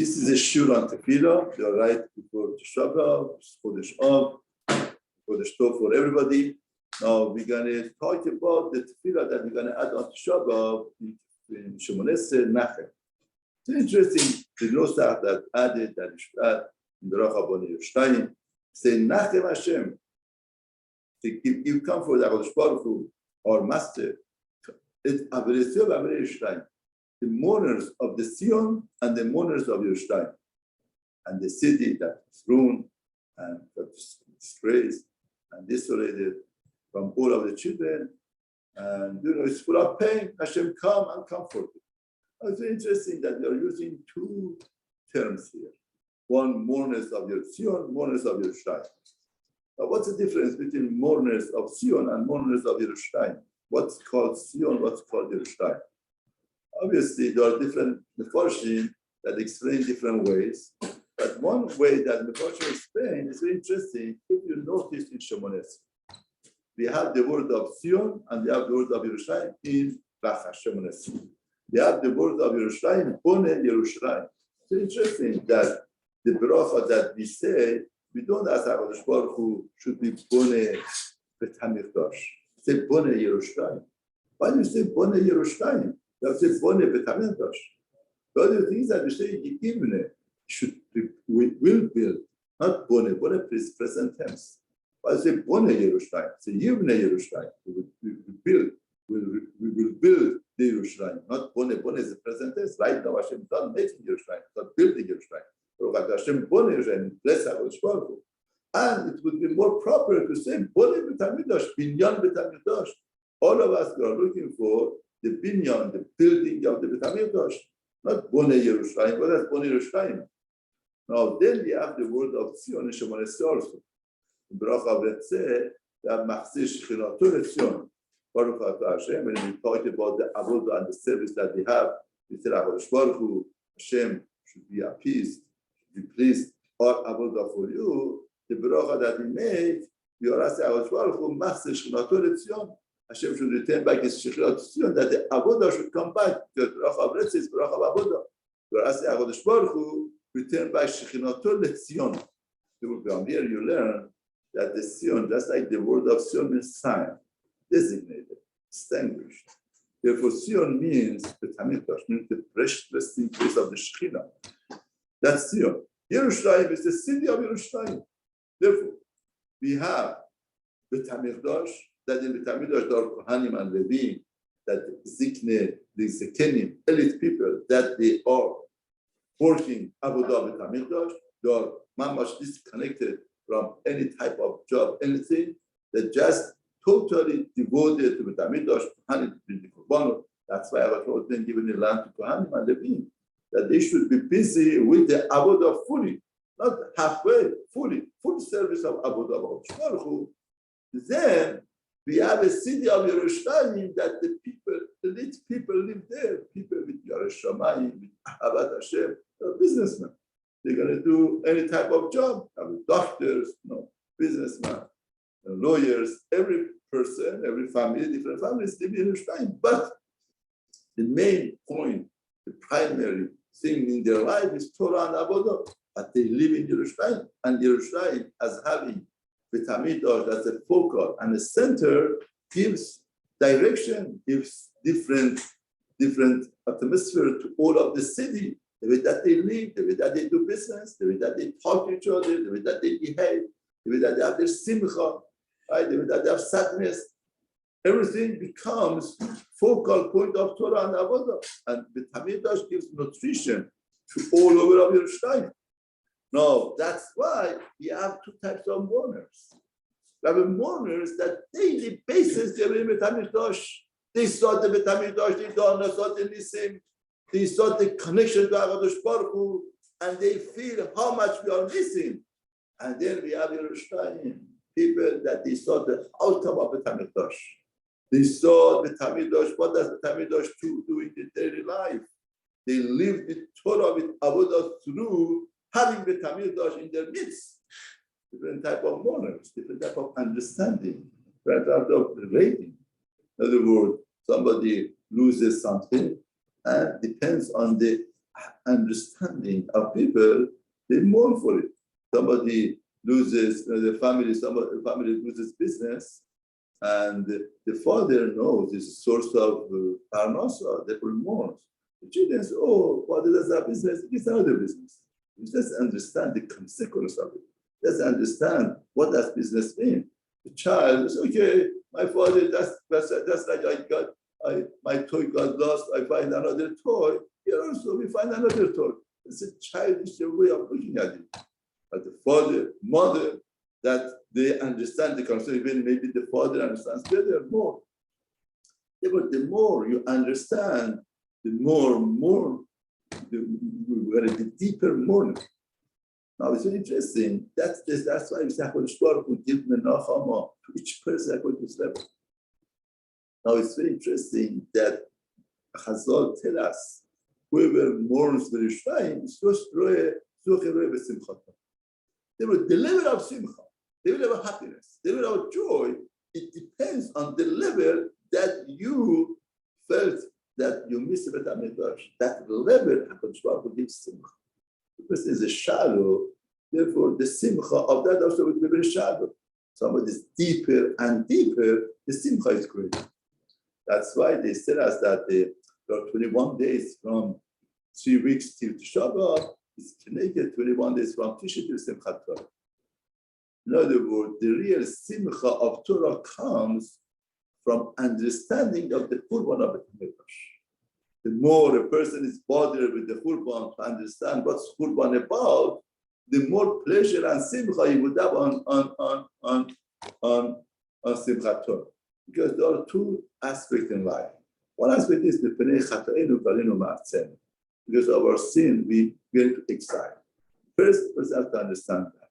This is a shur on Tefila. They are right before Tisha B'Av, Chodesh Av, Chodesh Tov for everybody. Now we're going to talk about the Tefila that we're going to add on Tisha B'Av in Shemoneh Nachem. It's interesting, the Nosach that added, that you should add in the Rachabon Yerushalayim, say Nachem Hashem. You come for the HaKadosh Baruch Hu, our master. It's Avrei Sion Avrei Yerushalayim. The mourners of the Sion and the mourners of Yerushalayim, and the city that is ruined and disgraced and desolated from all of the children, and it's full of pain. Hashem, come and comfort it. It's interesting that they are using two terms here. One, mourners of Sion, mourners of Yerushalayim. Now, what's the difference between mourners of Sion and mourners of Yerushalayim? What's called Sion? What's called Yerushalayim? Obviously, there are different Mefarshim that explain different ways. But one way that Mefarshim explain is very interesting. If you notice in Shemoneh, we have the word of Sion and we have the word of Yerushalayim in Rachas Shemoneh. We have the word of Yerushalayim, Bone Yerushalayim. It's interesting that the bracha that we say, we don't ask HaKadosh Baruch Hu should be Bone Bet HaMikdash. Say Bone Yerushalayim. Why do you say Bone Yerushalayim? You say Bone Bet HaMikdash. The other thing is that we say Yivne should be, will build, not Bone. Bone is present tense. Why say Bone Yerushalayim? Say Yivne Yerushalayim. We will build. We will build the Yerushalayim, not Bone. Bone is the present tense. Right now, Hashem is not making Yerushalayim, not building Yerushalayim. Hashem Bone Yerushalayim, bless HaKadosh Baruch Hu. And it would be more proper to say Bone Bet HaMikdash, Binyan Bet HaMikdash. All of us are looking for the binyan, the building of the Bet HaMikdash, not Bone Yerushalayim. What is Bone Yerushalayim? Now, then we have the word of Sion and Shemoneh also. In Baruch HaVetzeh, we have Machzir Shechinato Sion. Baruch Hashem, when we talk about the avodah and the service that we have, we say HaKadosh Baruch Hu, Hashem should be appeased, should be pleased, or avodah for you. The bracha that we make, we are asking HaKadosh Baruch Hu, Machzir Shechinato Sion. Hashem should return back his Shechinato Sion, that the avodah should come back. Because Baruch HaVetzeh is Baruch HaAvodah. We are asking HaKadosh Baruch Hu, return back Shechinato Sion. From here you learn that the Sion, just like the word of Sion means sign, designated, distinguished. Therefore, Sion means the Tamikdash, means the resting place of the Shekhinah. That's Sion. Yerushalayim is the city of Yerushalayim. Therefore, we have the Tamikdash, that in the Tamikdash there are Kohanim and Levim, that Zikne, the Zekenim, elite people, that they are working Avodah B'Tamikdash, they are mamash disconnected from any type of job, anything, that just totally devoted to the Tamikdash, Kohanim, to the Korbanot. That's why I was then given the land to Kohanim and Levim, that they should be busy with the Avodah fully, not halfway, full service of Avodah Baruch Hu. Then we have a city of Yerushalayim that the people, elite people live there, people with Yerushalayim, with Ahavat Hashem, businessmen. They're going to do any type of job, doctors, businessmen, lawyers, every person, every family, different families live in Yerushalayim. But the main point, the primary thing in their life is Torah and Avodah. But they live in Yerushalayim, and Yerushalayim as having the Tamikdash as a focal and a center gives direction, gives different atmosphere to all of the city. The way that they live, the way that they do business, the way that they talk to each other, the way that they behave, the way that they have their simcha, right? The way that they have sadness. Everything becomes focal point of Torah and Avodah. And the Tamikdash gives nutrition to all over of Yerushalayim. No, that's why we have two types of mourners. We have mourners that daily basis they are in Bet HaMikdash. They saw the Bet HaMikdash, they don't know the Nisim, they saw the connection to HaKadosh Baruch Hu, and they feel how much we are missing. And then we have Yerushalayim, people that they saw the outcome of Bet HaMikdash. They saw Bet HaMikdash, what does Bet HaMikdash do in their daily life? They live the Torah with Avodah through having the Tamikdash in their midst. Different type of mourners, different type of understanding, different type of relating. In other words, somebody loses something and depends on the understanding of people, they mourn for it. Somebody loses the family, the family loses business, and the father knows it's a source of parnasa, therefore mourns. The children say, oh, father does that business, it's another business. You just understand the consequence of it. Just understand what that business means. The child says, okay, my father, that's like my toy got lost, I find another toy. Here also we find another toy. It's a childish way of looking at it. But the father, mother, that they understand the concept, even maybe the father understands better, more. Yeah, but the more you understand, the the deeper mourning. Now it's very interesting. That's why we say HaKadosh give the Nechama to each person according to his level. Now it's very interesting that Chazal tell us whoever mourns Yerushalayim is the level of simcha, the level of happiness, the level of joy. It depends on the level that you felt that you missed Beit HaMikdash. That level HaKadosh Baruch Hu gives simcha. The person is a shallow, therefore the simcha of that also will be very shallow. Somebody is deeper and deeper, the simcha is greater. That's why they tell us that there are 21 days from 3 weeks till Tisha B'Av. It's connected 21 days from Tisha to Simchat Torah. In other words, the real simcha of Torah comes from understanding of the Qurban of the Mikdash. The more a person is bothered with the Qurban to understand what's Qurban about, the more pleasure and simcha he would have on Simchat Torah. Because there are two aspects in life. One aspect is the Penei Chatainu Galinu Ma'atzenu. Because of our sin, we get into exile. First, we have to understand that.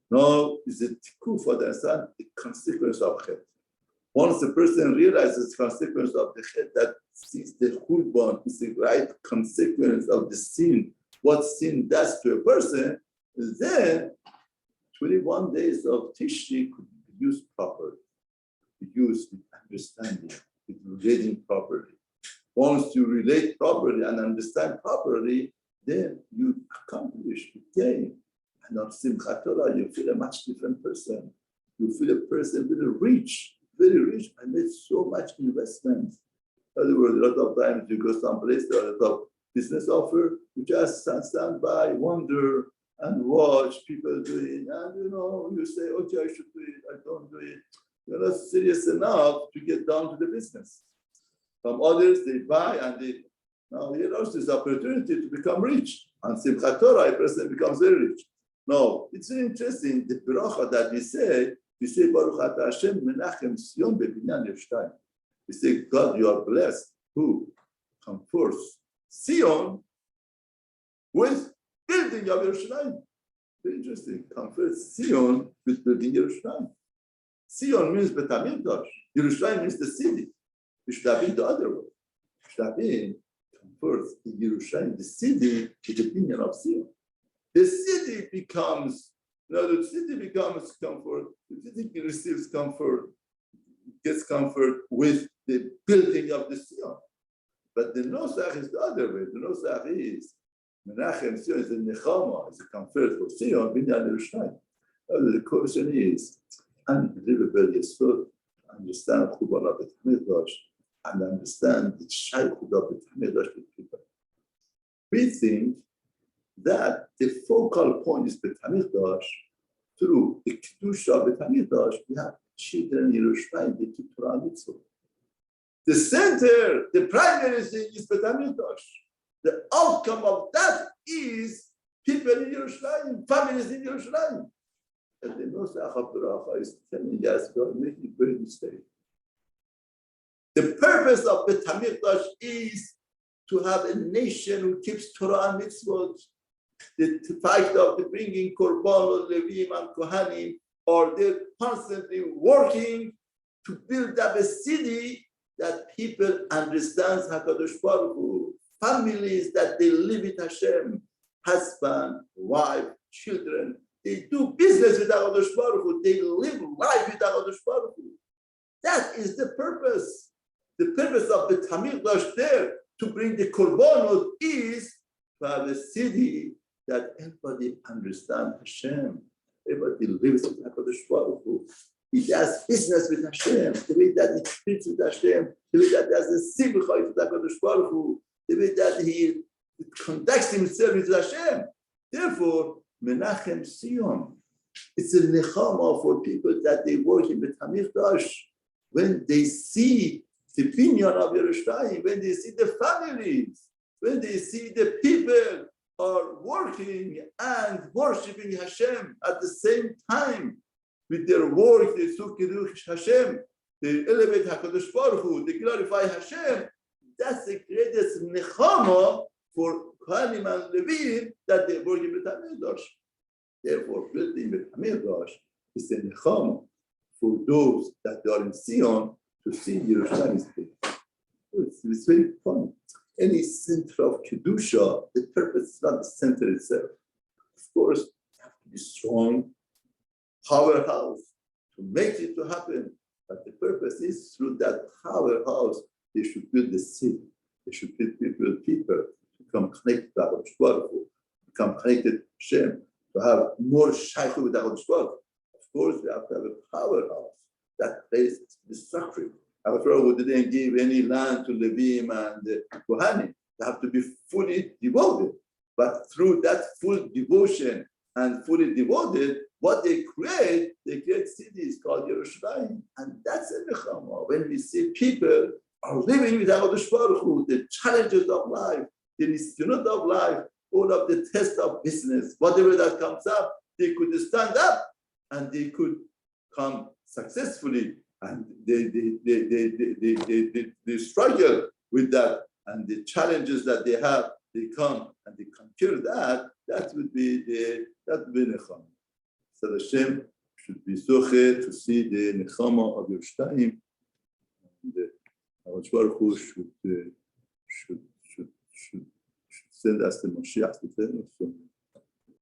Now, is it tikkun for the understand the consequence of chet. Once the person realizes the consequence of the chet, that sees the Qurban is the right consequence of the sin, what sin does to a person, then 21 days of Tishri could be used properly, be used with understanding, with relating properly. Once you relate properly and understand properly, then you accomplish, you gain. And on Simchat Torah, you feel a much different person. You feel a person very rich, and made so much investment. In other words, a lot of times you go someplace, there are a lot of business offer, you just stand by, wonder, and watch people doing, and you say, okay, I should do it, I don't do it. You're not serious enough to get down to the business. Some others, they buy and now here's this opportunity to become rich. And Simchat Torah, a person becomes very rich. No, it's very interesting, the bracha that we say Baruch Ata Hashem Menachem Sion Bebinyan Yerushalayim. We say, God, you are blessed. Who comforts Sion with building of Yerushalayim. Very interesting. Comforts Sion with building Yerushalayim. Sion means Beit HaMikdash. Yerushalayim means the city. It should have been the other way. It should have been comfort in Yerushalayim, the city, with the opinion of Sion. The city becomes comfort. The city receives comfort, gets comfort with the building of the Sion. But the Nosach is the other way. The Nosach is Menachem Sion is the Nechama, is a comfort for Sion, Binyan Yerushalayim. The question is unbelievable yesod, understand Churban of Beit HaMikdash, and understand the Shaykhut of Beit HaMikdash with people. We think that the focal point is Beit HaMikdash. Through the Kedusha of Beit HaMikdash, we have children in Yerushalayim, they keep Torah mitzvot. The center, the primary thing is Beit HaMikdash. The outcome of that is people in Yerushalayim, families in Yerushalayim. And the Nosach HaBaracha is telling us we are making a great mistake. The purpose of Beit HaMikdash is to have a nation who keeps Torah and mitzvot. The fact of the bringing Korban, Levim, and Kohanim, or they're constantly working to build up a city that people understand HaKadosh Baruch Hu, families that they live with Hashem, husband, wife, children. They do business with HaKadosh Baruch Hu. They live life with HaKadosh Baruch Hu. That is the purpose. The purpose of the Beit HaMikdash there to bring the Korbanot is to have a city that everybody understands Hashem. Everybody lives with HaKadosh Baruch Hu. He does business with Hashem, the way that he treats with Hashem, the way that he has a simcha with HaKadosh Baruch Hu, the way that he conducts himself with Hashem. Therefore, Menachem Sion, it's a nechama for people that they work in Bet HaMikdash. When they see the binyan of Yerushalayim, when they see the families, when they see the people are working and worshiping Hashem at the same time with their work, they sukidush Hashem, they elevate HaKadosh Baruch Hu, they glorify Hashem. That's the greatest nechama for Kohanim and Levim that they work in Bet HaMikdash. Therefore, building Bet HaMikdash is a nechama for those that are in Sion to see Yerushalayim is big. It's very funny. Any center of Kedusha, the purpose is not the center itself. Of course, you have to be strong, powerhouse to make it to happen. But the purpose is through that powerhouse, they should build the city. They should build people to become connected to HaKadosh Baruch Hu, become connected to Hashem, to have more shaykhut with HaKadosh Baruch Hu. Of course, we have to have a powerhouse. That place is destructive. HaKadosh didn't give any land to Levim and Kohanim. They have to be fully devoted. But through that full devotion and fully devoted, what they create cities called Yerushalayim. And that's a nechama. When we see people are living with HaKadosh Baruch Hu, the challenges of life, the nisyonot of life, all of the tests of business, whatever that comes up, they could stand up and they could come successfully, and they struggle with that, and the challenges that they have, they come and they conquer that. That would be nechama. So the Hashem should be zoche to see the nechama of Yerushalayim, and HaKadosh Baruch Hu should send us the Mashiach to tell us.